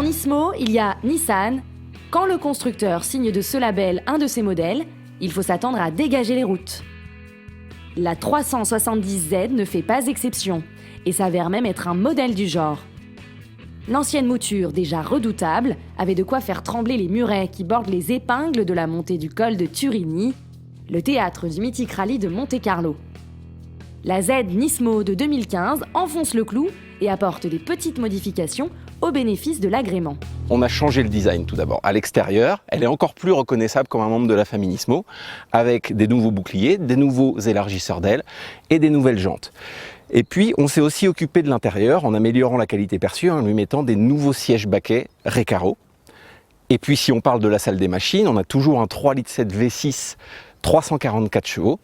Dans Nismo, il y a Nissan. Quand le constructeur signe de ce label un de ses modèles, il faut s'attendre à dégager les routes. La 370Z ne fait pas exception et s'avère même être un modèle du genre. L'ancienne mouture, déjà redoutable, avait de quoi faire trembler les murets qui bordent les épingles de la montée du col de Turini, le théâtre du mythique rallye de Monte-Carlo. La Z Nismo de 2015 enfonce le clou et apporte des petites modifications au bénéfice de l'agrément. On a changé le design tout d'abord. À l'extérieur, elle est encore plus reconnaissable comme un membre de la famille Nismo, avec des nouveaux boucliers, des nouveaux élargisseurs d'ailes et des nouvelles jantes. Et puis, on s'est aussi occupé de l'intérieur en améliorant la qualité perçue en lui mettant des nouveaux sièges baquets Recaro. Et puis, si on parle de la salle des machines, on a toujours un 3,7 litres V6 344 chevaux.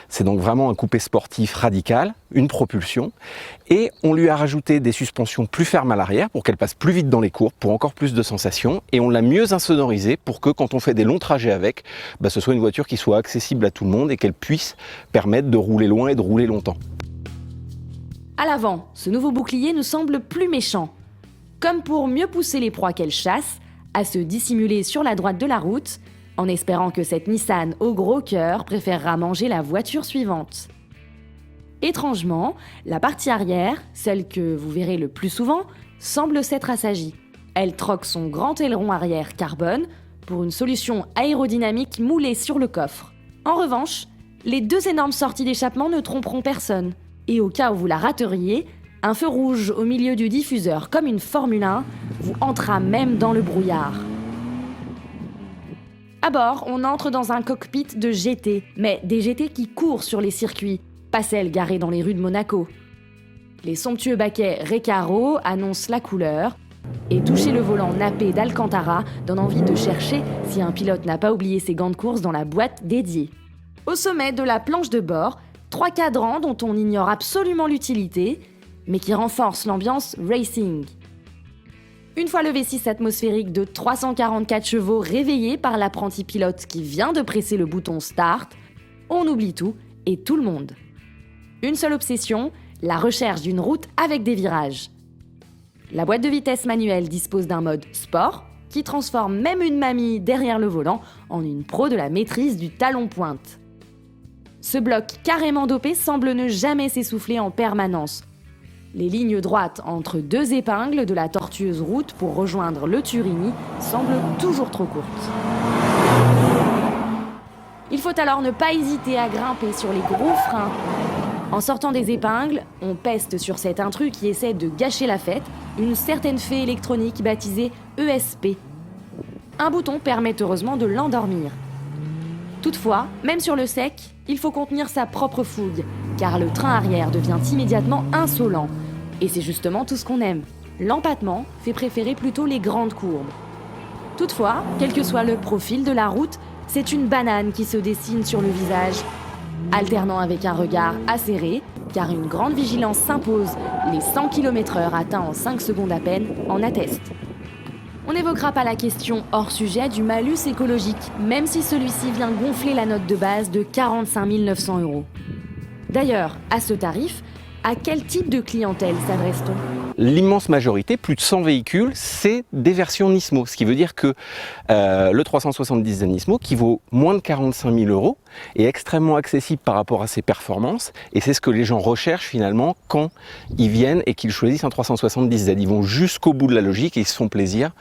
C'est donc vraiment un coupé sportif radical, une propulsion. Et on lui a rajouté des suspensions plus fermes à l'arrière pour qu'elle passe plus vite dans les courbes, pour encore plus de sensations. Et on l'a mieux insonorisée pour que quand on fait des longs trajets avec, ce soit une voiture qui soit accessible à tout le monde et qu'elle puisse permettre de rouler loin et de rouler longtemps. À l'avant, ce nouveau bouclier nous semble plus méchant. Comme pour mieux pousser les proies qu'elle chasse, à se dissimuler sur la droite de la route, en espérant que cette Nissan au gros cœur préférera manger la voiture suivante. Étrangement, la partie arrière, celle que vous verrez le plus souvent, semble s'être assagie. Elle troque son grand aileron arrière carbone pour une solution aérodynamique moulée sur le coffre. En revanche, les deux énormes sorties d'échappement ne tromperont personne. Et au cas où vous la rateriez, un feu rouge au milieu du diffuseur comme une Formule 1 vous entra même dans le brouillard. À bord, on entre dans un cockpit de GT, mais des GT qui courent sur les circuits, pas celles garées dans les rues de Monaco. Les somptueux baquets Recaro annoncent la couleur, et toucher le volant nappé d'Alcantara donne envie de chercher si un pilote n'a pas oublié ses gants de course dans la boîte dédiée. Au sommet de la planche de bord, 3 cadrans dont on ignore absolument l'utilité, mais qui renforcent l'ambiance racing. Une fois le V6 atmosphérique de 344 chevaux réveillé par l'apprenti pilote qui vient de presser le bouton Start, on oublie tout et tout le monde. Une seule obsession, la recherche d'une route avec des virages. La boîte de vitesse manuelle dispose d'un mode Sport, qui transforme même une mamie derrière le volant en une pro de la maîtrise du talon-pointe. Ce bloc carrément dopé semble ne jamais s'essouffler en permanence. Les lignes droites entre deux épingles de la tortueuse route pour rejoindre le Turini semblent toujours trop courtes. Il faut alors ne pas hésiter à grimper sur les gros freins. En sortant des épingles, on peste sur cet intrus qui essaie de gâcher la fête, une certaine fée électronique baptisée ESP. Un bouton permet heureusement de l'endormir. Toutefois, même sur le sec, il faut contenir sa propre fougue, car le train arrière devient immédiatement insolent. Et c'est justement tout ce qu'on aime. L'empattement fait préférer plutôt les grandes courbes. Toutefois, quel que soit le profil de la route, c'est une banane qui se dessine sur le visage, alternant avec un regard acéré, car une grande vigilance s'impose. Les 100 km/h atteints en 5 secondes à peine en attestent. On n'évoquera pas la question hors sujet du malus écologique, même si celui-ci vient gonfler la note de base de 45 900 €. D'ailleurs, à ce tarif, à quel type de clientèle s'adresse-t-on ? L'immense majorité, plus de 100 véhicules, c'est des versions Nismo. Ce qui veut dire que le 370 de Nismo, qui vaut moins de 45 000 €, est extrêmement accessible par rapport à ses performances. Et c'est ce que les gens recherchent finalement quand ils viennent et qu'ils choisissent un 370Z. Ils vont jusqu'au bout de la logique et ils se font plaisir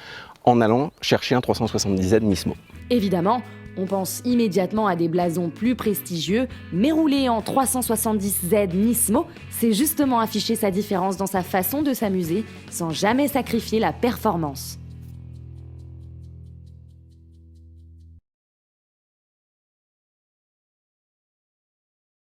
en allant chercher un 370Z Nismo. Évidemment, on pense immédiatement à des blasons plus prestigieux, mais rouler en 370Z Nismo, c'est justement afficher sa différence dans sa façon de s'amuser, sans jamais sacrifier la performance.